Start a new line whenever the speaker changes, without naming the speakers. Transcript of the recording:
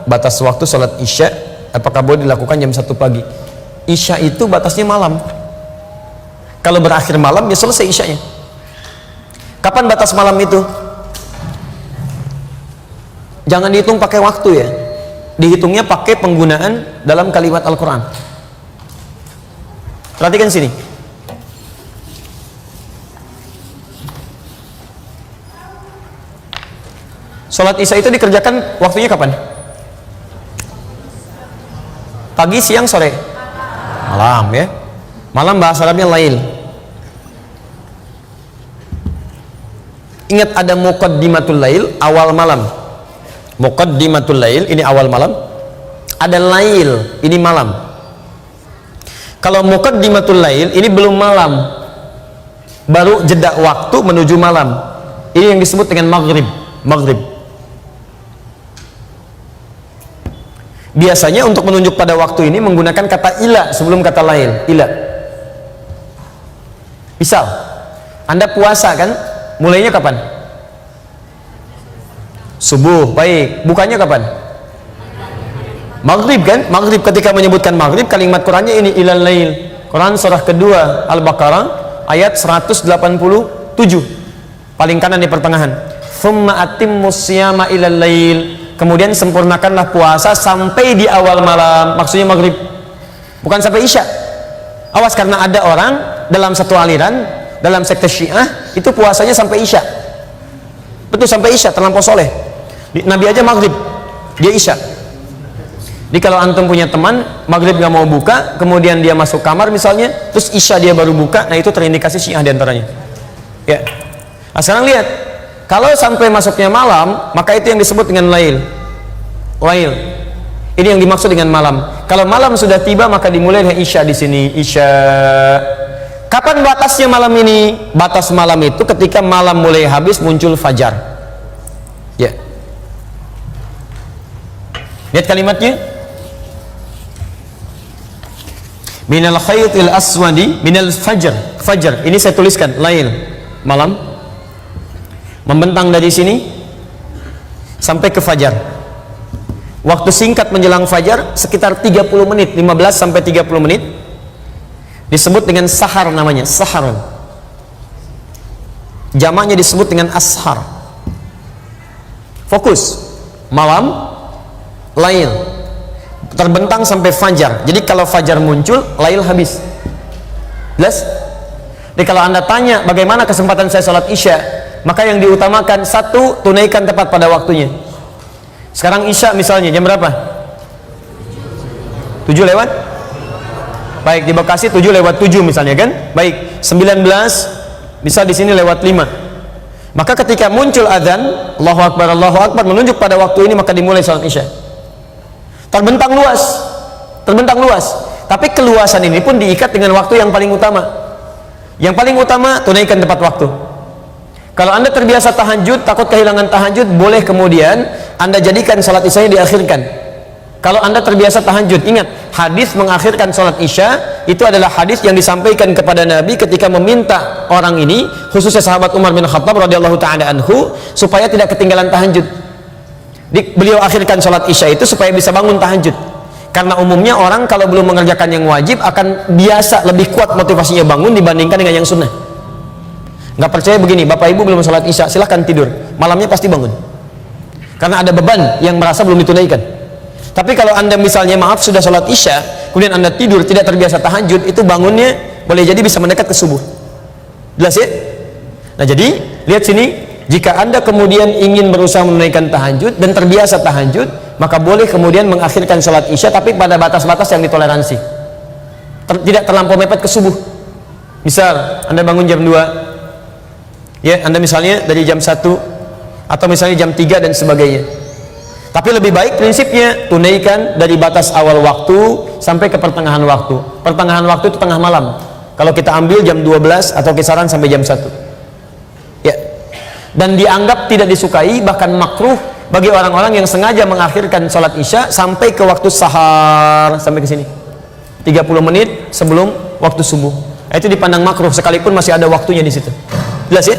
batas waktu sholat isya, apakah boleh dilakukan jam 1 pagi? Isya itu batasnya malam. Kalau berakhir malam ya selesai isyanya. Kapan batas malam itu? Jangan dihitung pakai waktu ya, dihitungnya pakai penggunaan dalam kalimat Al-Quran. Perhatikan sini. Sholat isya itu dikerjakan waktunya kapan? Pagi, siang, sore? Malam ya. Malam bahasa Arabnya lail. Ingat ada muqaddimatul lail, awal malam. Muqaddimatul lail, ini awal malam. Ada lail, ini malam. Kalau muqaddimatul lail, ini belum malam, baru jeda waktu menuju malam. Ini yang disebut dengan maghrib. Maghrib. Biasanya untuk menunjuk pada waktu ini menggunakan kata ila sebelum kata lail. Ila. Misal, Anda puasa kan? Mulainya kapan? Subuh, baik. Bukannya kapan? Maghrib kan? Maghrib, ketika menyebutkan maghrib, kalimat Qurannya ini ilal lail. Quran surah kedua Al-Baqarah ayat 187, paling kanan di pertengahan. Thumma atimmus siyama ilal lail. Kemudian sempurnakanlah puasa sampai di awal malam. Maksudnya maghrib, bukan sampai isya. Awas, karena ada orang dalam satu aliran, dalam sekte Syiah itu puasanya sampai isya. Betul, sampai isya, terlampau soleh. Nabi aja maghrib, dia isya. Jadi kalau antum punya teman maghrib nggak mau buka, kemudian dia masuk kamar misalnya, terus isya dia baru buka, nah itu terindikasi Syiah diantaranya. Ya. Nah, sekarang lihat, kalau sampai masuknya malam, maka itu yang disebut dengan lail. Lail. Ini yang dimaksud dengan malam. Kalau malam sudah tiba, maka dimulai dengan isya di sini. Isya. Kapan batasnya malam ini? Batas malam itu ketika malam mulai habis muncul fajar. Ya. Lihat kalimatnya. Minal khaytil aswadi minal fajr. Fajar. Ini saya tuliskan lail. Malam. Membentang dari sini sampai ke fajar. Waktu singkat menjelang fajar sekitar 30 menit, 15 sampai 30 menit. Disebut dengan sahar namanya, sahar. Jamaknya disebut dengan ashar. Fokus. Malam, lail. Terbentang sampai fajar. Jadi kalau fajar muncul, lail habis. Jelas? Jadi kalau Anda tanya bagaimana kesempatan saya sholat isya, maka yang diutamakan, satu, tunaikan tepat pada waktunya. Sekarang isya misalnya jam berapa? 7 lewat? Baik, di Bekasi 7 lewat 7 misalnya kan? Baik, 19 bisa di sini lewat 5. Maka ketika muncul adzan, Allahu Akbar menunjuk pada waktu ini, maka dimulai salat isya. Terbentang luas. Terbentang luas. Tapi keluasan ini pun diikat dengan waktu yang paling utama. Yang paling utama, tunaikan tepat waktu. Kalau Anda terbiasa tahajud, takut kehilangan tahajud, boleh kemudian Anda jadikan salat isyanya diakhirkan. Kalau Anda terbiasa tahajud, ingat, hadis mengakhirkan salat isya itu adalah hadis yang disampaikan kepada Nabi ketika meminta orang ini, khususnya sahabat Umar bin Khattab radhiyallahu taala anhu, supaya tidak ketinggalan tahajud. Beliau akhirkan salat isya itu supaya bisa bangun tahajud. Karena umumnya orang kalau belum mengerjakan yang wajib akan biasa lebih kuat motivasinya bangun dibandingkan dengan yang sunnah. Nggak percaya begini, Bapak Ibu belum sholat isya, silahkan tidur, malamnya pasti bangun, karena ada beban yang merasa belum ditunaikan. Tapi kalau Anda misalnya maaf sudah sholat isya, kemudian Anda tidur tidak terbiasa tahajud, itu bangunnya boleh jadi bisa mendekat ke subuh. Jelas ya? Nah jadi lihat sini, jika Anda kemudian ingin berusaha menunaikan tahajud dan terbiasa tahajud, maka boleh kemudian mengakhirkan sholat isya, tapi pada batas-batas yang ditoleransi, tidak terlampau mepet ke subuh. Misal Anda bangun jam 2, ya, Anda misalnya dari jam 1 atau misalnya jam 3 dan sebagainya. Tapi lebih baik prinsipnya tunaikan dari batas awal waktu sampai ke pertengahan waktu. Pertengahan waktu itu tengah malam. Kalau kita ambil jam 12 atau kisaran sampai jam 1. Ya. Dan dianggap tidak disukai, bahkan makruh bagi orang-orang yang sengaja mengakhirkan sholat isya sampai ke waktu sahar, sampai ke sini. 30 menit sebelum waktu subuh. Itu dipandang makruh sekalipun masih ada waktunya di situ. Jelas ya?